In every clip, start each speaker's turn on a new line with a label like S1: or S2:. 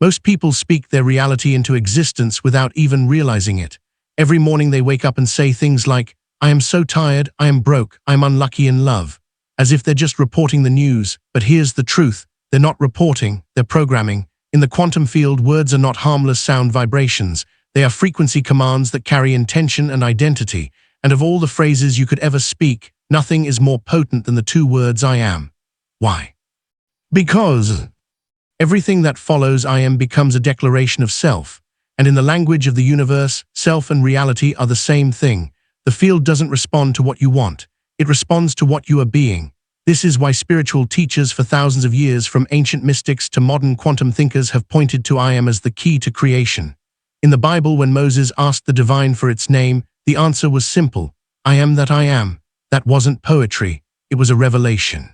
S1: Most people speak their reality into existence without even realizing it. Every morning they wake up and say things like, "I am so tired, I am broke, I am unlucky in love," as if they're just reporting the news. But here's the truth. They're not reporting, they're programming. In the quantum field, words are not harmless sound vibrations. They are frequency commands that carry intention and identity. And of all the phrases you could ever speak, nothing is more potent than the two words "I am." Why? Because everything that follows "I am" becomes a declaration of self. And in the language of the universe, self and reality are the same thing. The field doesn't respond to what you want. It responds to what you are being. This is why spiritual teachers for thousands of years, from ancient mystics to modern quantum thinkers, have pointed to "I am" as the key to creation. In the Bible, when Moses asked the divine for its name, the answer was simple: "I am that I am." That wasn't poetry, it was a revelation.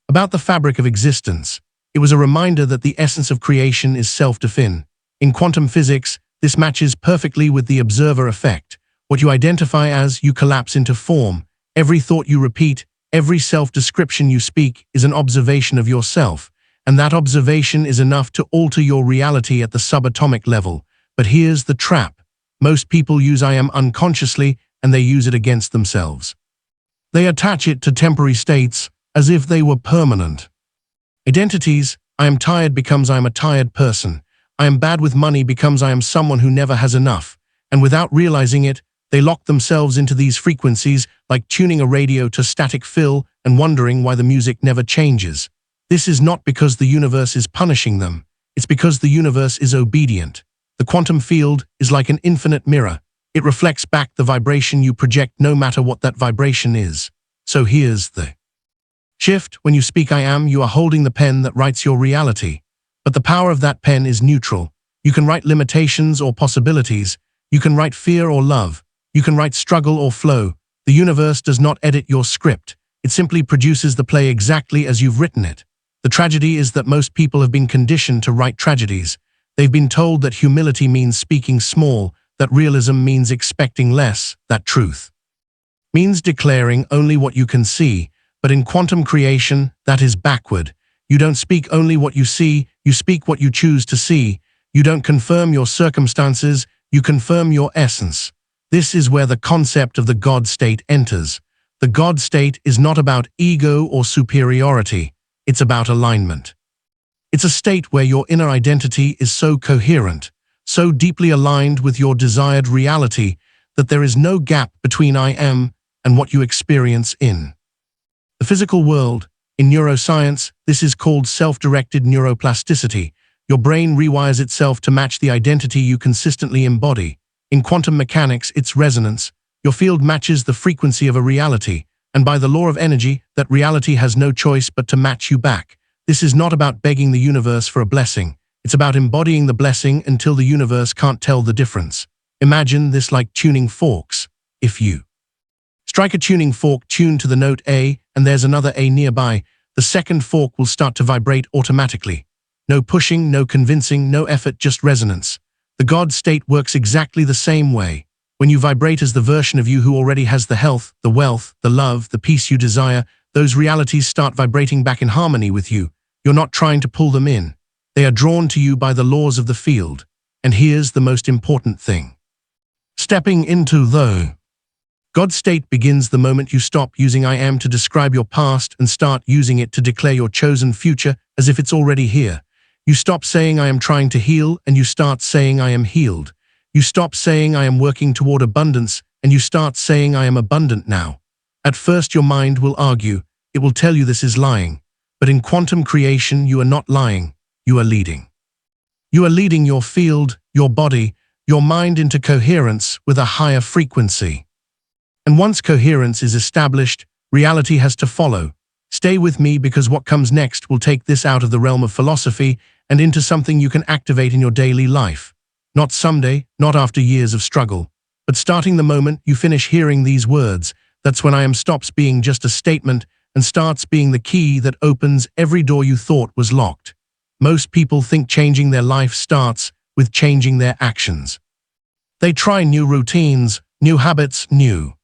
S1: About the fabric of existence, it was a reminder that the essence of creation is self-define. In quantum physics, this matches perfectly with the observer effect. What you identify as, you collapse into form. Every thought you repeat, every self-description you speak is an observation of yourself, and that observation is enough to alter your reality at the subatomic level. But here's the trap. Most people use "I am" unconsciously, and they use it against themselves. They attach it to temporary states as if they were permanent. Identities: "I am tired" becomes "I am a tired person." "I am bad with money" becomes "I am someone who never has enough." And without realizing it, they lock themselves into these frequencies, like tuning a radio to static fill and wondering why the music never changes. This is not because the universe is punishing them. It's because the universe is obedient. The quantum field is like an infinite mirror. It reflects back the vibration you project, no matter what that vibration is. So here's the shift. When you speak "I am," you are holding the pen that writes your reality. But the power of that pen is neutral. You can write limitations or possibilities. You can write fear or love. You can write struggle or flow. The universe does not edit your script. It simply produces the play exactly as you've written it. The tragedy is that most people have been conditioned to write tragedies. They've been told that humility means speaking small, that realism means expecting less, that truth means declaring only what you can see. But in quantum creation, that is backward. You don't speak only what you see, you speak what you choose to see. You don't confirm your circumstances, you confirm your essence. This is where the concept of the God state enters. The God state is not about ego or superiority. It's about alignment. It's a state where your inner identity is so coherent, so deeply aligned with your desired reality, that there is no gap between "I am" and what you experience in the physical world. In neuroscience, this is called self-directed neuroplasticity. Your brain rewires itself to match the identity you consistently embody. In quantum mechanics, it's resonance. Your field matches the frequency of a reality, and by the law of energy, that reality has no choice but to match you back. This is not about begging the universe for a blessing. It's about embodying the blessing until the universe can't tell the difference. Imagine this like tuning forks. If you strike a tuning fork tuned to the note A, and there's another A nearby, the second fork will start to vibrate automatically. No pushing, no convincing, no effort, just resonance. The God state works exactly the same way. When you vibrate as the version of you who already has the health, the wealth, the love, the peace you desire, those realities start vibrating back in harmony with you. You're not trying to pull them in. They are drawn to you by the laws of the field. And here's the most important thing. Stepping into the God state begins the moment you stop using "I am" to describe your past and start using it to declare your chosen future as if it's already here. You stop saying "I am trying to heal" and you start saying "I am healed." You stop saying "I am working toward abundance" and you start saying "I am abundant now." At first your mind will argue. It will tell you this is lying. But in quantum creation, you are not lying. You are leading. You are leading your field, your body, your mind into coherence with a higher frequency. And once coherence is established, reality has to follow. Stay with me, because what comes next will take this out of the realm of philosophy and into something you can activate in your daily life. Not someday, not after years of struggle, but starting the moment you finish hearing these words. That's when "I am" stops being just a statement and starts being the key that opens every door you thought was locked. Most people think changing their life starts with changing their actions. They try new routines, new habits, new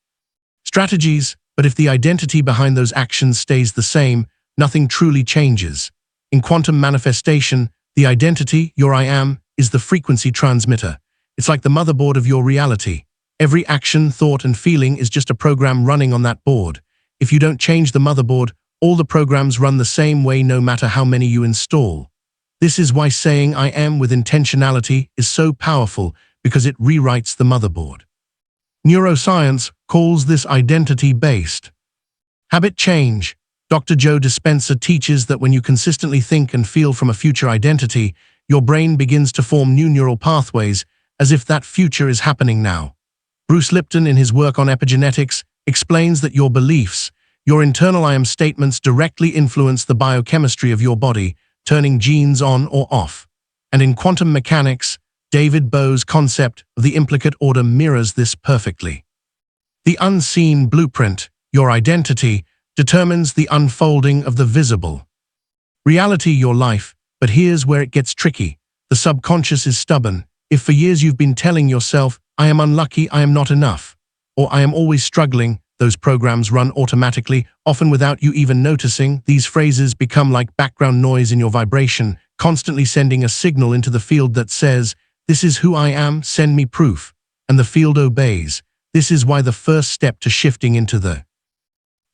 S1: strategies, but if the identity behind those actions stays the same, nothing truly changes. In quantum manifestation, The identity, your I am, is the frequency transmitter. It's like the motherboard of your reality. Every action, thought, and feeling is just a program running on that board. If you don't change the motherboard, all the programs run the same way no matter how many you install. This is why saying I am with intentionality is so powerful, because it rewrites the motherboard. Neuroscience calls this identity-based habit change. Dr. Joe Dispenza teaches that when you consistently think and feel from a future identity, your brain begins to form new neural pathways as if that future is happening now. Bruce Lipton, in his work on epigenetics, explains that your beliefs, your internal I am statements directly influence the biochemistry of your body, turning genes on or off. And in quantum mechanics, David Bowe's concept of the implicate order mirrors this perfectly. The unseen blueprint, your identity, determines the unfolding of the visible reality, your life. But here's where it gets tricky. The subconscious is stubborn. If for years you've been telling yourself, I am unlucky, I am not enough, or I am always struggling, those programs run automatically, often without you even noticing. These phrases become like background noise in your vibration, constantly sending a signal into the field that says, this is who I am, send me proof. And the field obeys. This is why the first step to shifting into the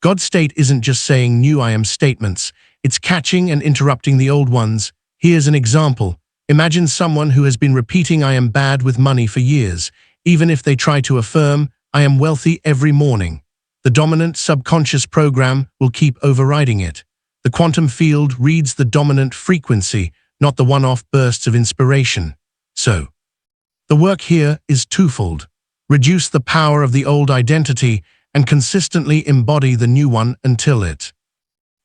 S1: God state isn't just saying new I am statements, it's catching and interrupting the old ones. Here's an example. Imagine someone who has been repeating I am bad with money for years, even if they try to affirm I am wealthy every morning. The dominant subconscious program will keep overriding it. The quantum field reads the dominant frequency, not the one-off bursts of inspiration. So, the work here is twofold. Reduce the power of the old identity and consistently embody the new one until it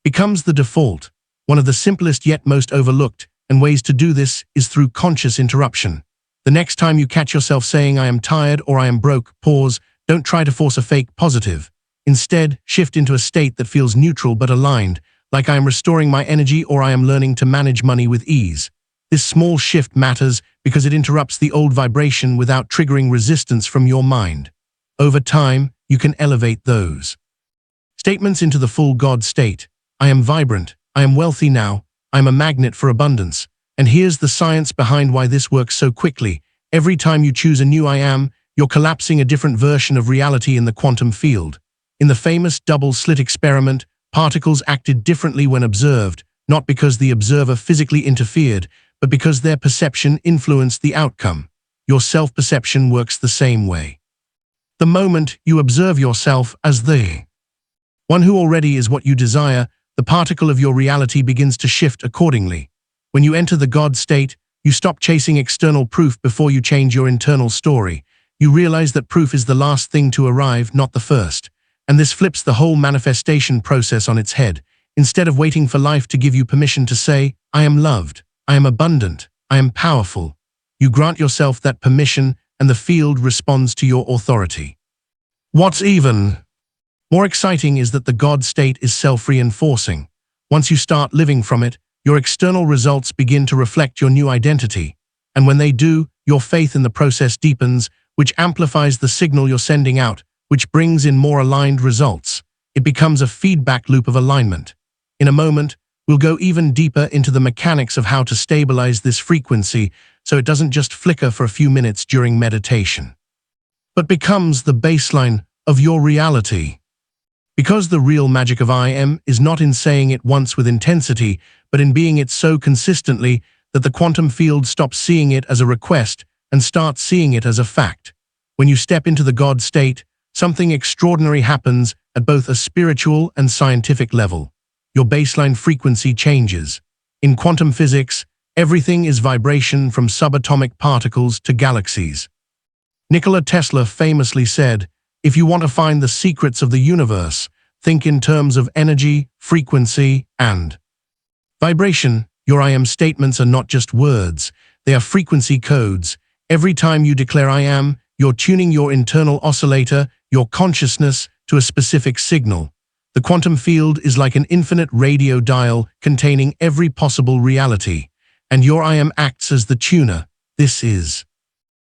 S1: becomes the default. One of the simplest yet most overlooked and ways to do this is through conscious interruption. The next time you catch yourself saying I am tired or I am broke, pause. Don't try to force a fake positive. Instead, shift into a state that feels neutral but aligned, like I am restoring my energy or I am learning to manage money with ease. This small shift matters because it interrupts the old vibration without triggering resistance from your mind. Over time, you can elevate those statements into the full God state. I am vibrant, I am wealthy now, I am a magnet for abundance. And here's the science behind why this works so quickly. Every time you choose a new I am, you're collapsing a different version of reality in the quantum field. In the famous double-slit experiment, particles acted differently when observed, not because the observer physically interfered, but because their perception influenced the outcome. Your self-perception works the same way. The moment you observe yourself as the one who already is what you desire, the particle of your reality begins to shift accordingly. When you enter the God state, you stop chasing external proof before you change your internal story. You realize that proof is the last thing to arrive, not the first. And this flips the whole manifestation process on its head. Instead of waiting for life to give you permission to say, I am loved, I am abundant, I am powerful, you grant yourself that permission and the field responds to your authority. What's even more exciting is that the God state is self-reinforcing. Once you start living from it, your external results begin to reflect your new identity. And when they do, your faith in the process deepens, which amplifies the signal you're sending out, which brings in more aligned results. It becomes a feedback loop of alignment. In a moment, we'll go even deeper into the mechanics of how to stabilize this frequency so it doesn't just flicker for a few minutes during meditation, but becomes the baseline of your reality. Because the real magic of I am is not in saying it once with intensity, but in being it so consistently that the quantum field stops seeing it as a request and starts seeing it as a fact. When you step into the God state, something extraordinary happens at both a spiritual and scientific level. Your baseline frequency changes. In quantum physics, everything is vibration from subatomic particles to galaxies. Nikola Tesla famously said, if you want to find the secrets of the universe, think in terms of energy, frequency, and vibration. Your I am statements are not just words, they are frequency codes. Every time you declare I am, you're tuning your internal oscillator, your consciousness, to a specific signal. The quantum field is like an infinite radio dial containing every possible reality, and your I am acts as the tuner. This is